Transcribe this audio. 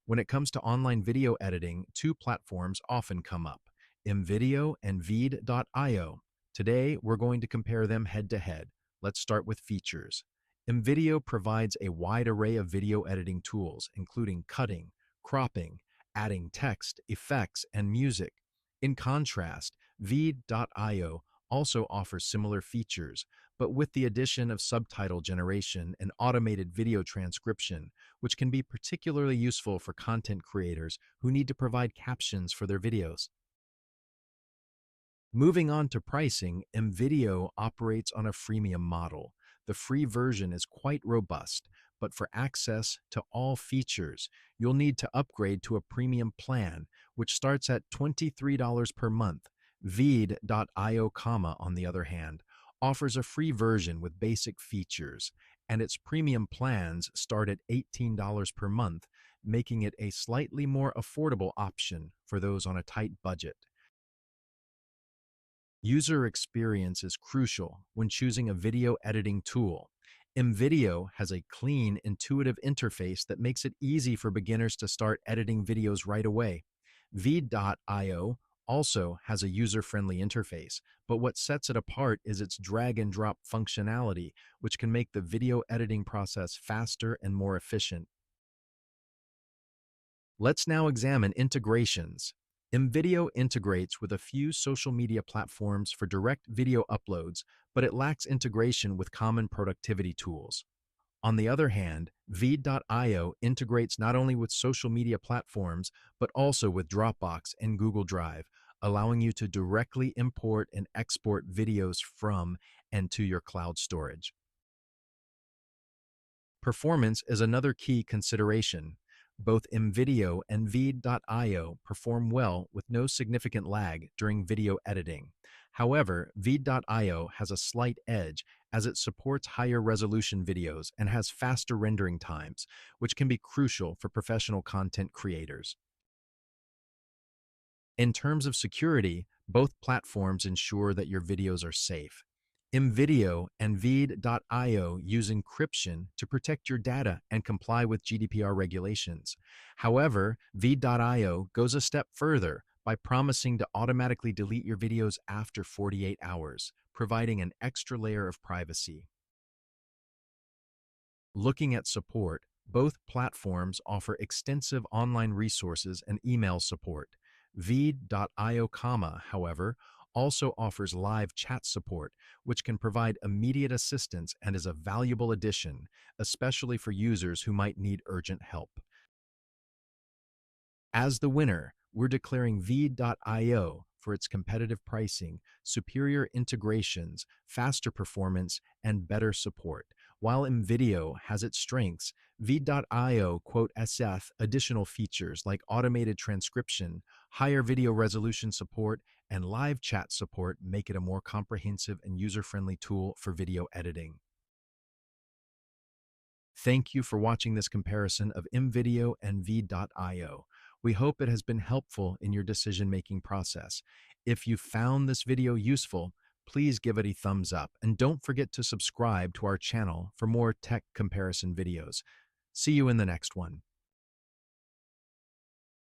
When it comes to online video editing, two platforms often come up, ImVideo and veed.io. Today, we're going to compare them head to head. Let's start with features. ImVideo provides a wide array of video editing tools, including cutting, cropping, adding text, effects, and music. In contrast, veed.io also offers similar features, but with the addition of subtitle generation and automated video transcription, which can be particularly useful for content creators who need to provide captions for their videos. Moving on to pricing, ImVideo operates on a freemium model. The free version is quite robust, but for access to all features, you'll need to upgrade to a premium plan, which starts at $23 per month. Veed.io, on the other hand, offers a free version with basic features, and its premium plans start at $18 per month, making it a slightly more affordable option for those on a tight budget. User experience is crucial when choosing a video editing tool. ImVideo has a clean, intuitive interface that makes it easy for beginners to start editing videos right away. Veed.io also has a user-friendly interface, but what sets it apart is its drag-and-drop functionality, which can make the video editing process faster and more efficient. Let's now examine integrations. ImVideo integrates with a few social media platforms for direct video uploads, but it lacks integration with common productivity tools. On the other hand, veed.io integrates not only with social media platforms, but also with Dropbox and Google Drive, allowing you to directly import and export videos from and to your cloud storage. Performance is another key consideration. Both ImVideo and veed.io perform well with no significant lag during video editing. However, veed.io has a slight edge as it supports higher resolution videos and has faster rendering times, which can be crucial for professional content creators. In terms of security, both platforms ensure that your videos are safe. ImVideo and veed.io use encryption to protect your data and comply with GDPR regulations. However, veed.io goes a step further by promising to automatically delete your videos after 48 hours, providing an extra layer of privacy. Looking at support, both platforms offer extensive online resources and email support. Veed.io, however, also offers live chat support, which can provide immediate assistance and is a valuable addition, especially for users who might need urgent help. As the winner, we're declaring veed.io for its competitive pricing, superior integrations, faster performance, and better support. While ImVideo has its strengths, veed.io SF additional features like automated transcription, higher video resolution support, and live chat support make it a more comprehensive and user-friendly tool for video editing. Thank you for watching this comparison of ImVideo and veed.io. We hope it has been helpful in your decision-making process. If you found this video useful, please give it a thumbs up and don't forget to subscribe to our channel for more tech comparison videos. See you in the next one.